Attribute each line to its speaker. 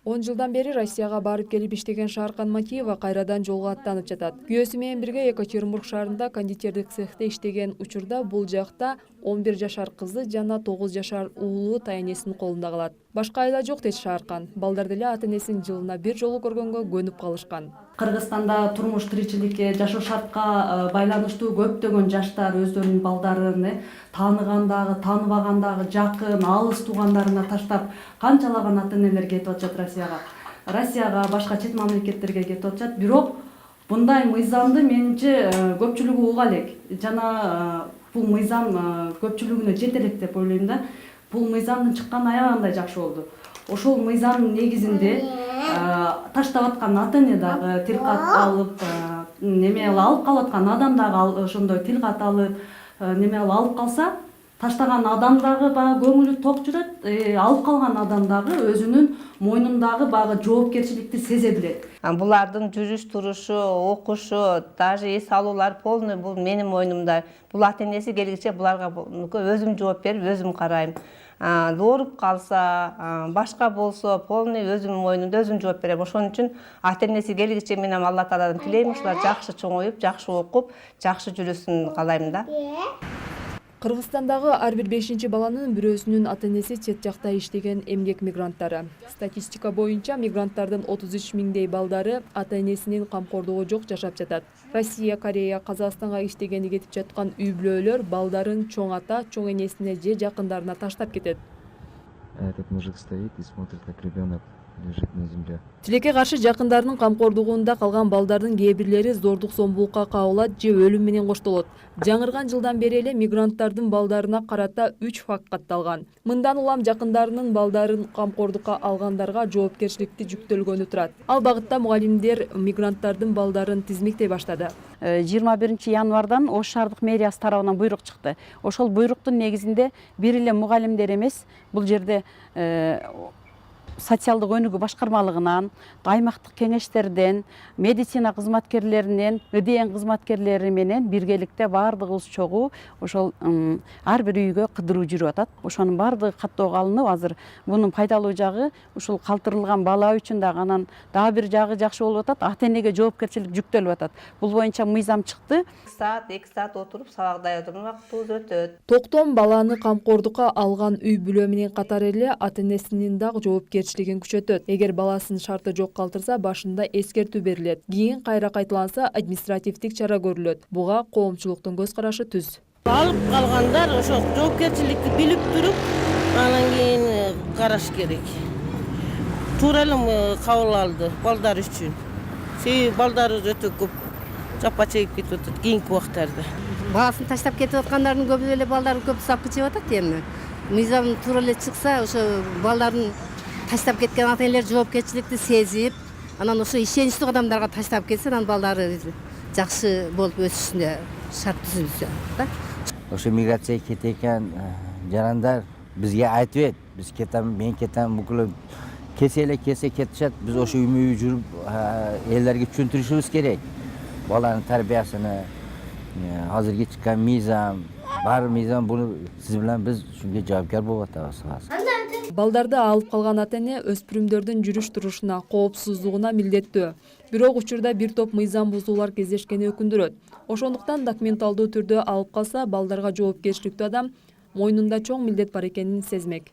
Speaker 1: 10 жылдан бери Россияга барып келип иштеген Шааркан Матиева кайрадан жолго аттанып жатат. Күйөөсү менен бирге Екатеринбург шаарында кондитердик цехте иштеген учурда бул жакта 11 жашар кызы жана 9 жашар уулу таянесинин колунда калат. Башка айла жок дейт Шааркан. Балдар деле ата энесин жылына бир жолу көргөнгө көнүп калышкан.
Speaker 2: Кыргызстанда турмуш тиричиликке, жашоо шартка байланыштуу көптөгөн жаштар өздөрүнүн балдарын тааныгандагы, тааныбагандагы жакын, алыс туугандарына таштап канчалаган ата энелер кетип атышат Россияга, башка чет мамлекеттерге кетип атышат. Бирок мындай мыйзамды менимче көпчүлүгү уга элек. Жана бул мыйзам көпчүлүгүнө жете элек деп ойлойм да. Бул мыйзамдын чыкканы аябагандай жакшы болду. Ошол мыйзамдын негизинде таштап аткан ата эне дагы тил кат алып, алып калып аткан адам дагы ошондой тил кат алып, алып калса, таштаган адам дагы баягы көңүлү ток жүрөт, алып калган адам дагы өзүнүн мойнундагы баягы жоопкерчиликти сезе билет.
Speaker 3: Булардын жүрүш турушу, окушу, даже эс алуулар полный бул менин мойнумда. Бул ата энеси келгиче буларга өзүм жооп берип, өзүм карайм. Ооруп калса, башка болсо полный өзүм мойнумда, өзүм жооп берем. Ошон үчүн ата энеси келгиче мен Алла Тааладан тилейм, ушулар жакшы чоңоюп, жакшы окуп, жакшы жүрүшүн каалайм да.
Speaker 1: Кыргызстандагы ар бир 5-чи баланын бирөөсүнүн ата энеси чет жакта иштеген эмгек мигранттары. Статистика боюнча мигранттардын 33 миңдей балдары ата энесинин камкордугу жок жашап жатат. Россия, Корея, Казакстанга иштегени кетип жаткан үй бүлөлөр балдарын чоң ата, чоң энесине же жакындарына таштап кетет.
Speaker 4: Этот мужик стоит и смотрит, как ребенок лежит на земле.
Speaker 1: Тилекке каршы жакындарынын камкордугунда калган балдардын кээ бирлери зордук зомбулукка кабылат же өлүм менен коштолот. Жаңырган жылдан бери эле мигранттардын балдарына карата 3 факт катталган. Мындан улам жакындарынын балдарын камкордукка алгандарга жоопкерчиликти жүктөлгөнү турат. Ал багытта мугалимдер мигранттардын балдарын тизмектей баштады.
Speaker 5: 21 январдан Ош шаардык мэриясы тарабынан буйрук чыкты. Ошол буйруктун негизинде бир эле мугалимдер эмес, бул жерде социалдык өнүгүү башкармалыгынан, аймактык кеңештерден, медицина кызматкерлеринен, ИДН кызматкерлери менен биргеликте баардыгыбыз чогуу ошол ар бир үйгө кыдыруу жүрүп атат. Ошонун баардыгы каттоого алынып, азыр мунун пайдалуу жагы ушул калтырылган бала үчүн дагы анан дагы бир жагы жакшы болуп атат. Ата энеге жоопкерчилик жүктөлүп атат. Бул боюнча мыйзам чыкты.
Speaker 3: 2 саат отуруп сабактай отурган убактыбыз өтөт.
Speaker 1: Токтом баланы камкордукка алган үй бүлө менен катар эле ата энесинин дагы жоопкерчилигин күчөтөт. Эгер баласын шарты жок калтырса, башында эскертүү берилет. Кийин кайра кайталанса, административдик чара көрүлөт. Буга коомчулуктун көз карашы түз.
Speaker 6: Алып калгандар ошо жоопкерчиликти билип туруп, анан кийин караш керек. Туура эле кабыл алды балдар үчүн. Себеби балдарыбыз өтө көп жапа чегип кетип атат кийинки убактарда.
Speaker 7: Баласын таштап кетип аткандардын көбү эле балдары көп сапкы жеп атат эми. Мыйзам туура эле чыкса, ошо балдарын таштап кеткен ата энелер жоопкерчиликти сезип, анан ошо ишеничтүү адамдарга таштап кетсе, анан балдары жакшы болуп өсүшүнө шарт түзүлсө да.
Speaker 8: Ошо миграцияга кеткен жарандар бизге айтып эт, биз кетем, мен кетем, бүкүл кесе кетишет. Биз ошо үймө жүрүп элдерге түшүндүрүшүбүз керек. Баланын тарбиясыны, азыркы чыккан мыйзам, бар мыйзам, буну сиз менен биз ушунга жоопкер болуп атабыз.
Speaker 1: Балдарды алып калган ата эне өспүрүмдөрдүн жүрүш турушуна, коопсуздугуна милдеттүү. Бирок учурда бир топ мыйзам бузуулар кездешкени өкүндүрөт. Ошондуктан документалдуу түрдө алып калса, балдарга жоопкерчиликтүү адам мойнунда чоң милдет бар экенин сезмек.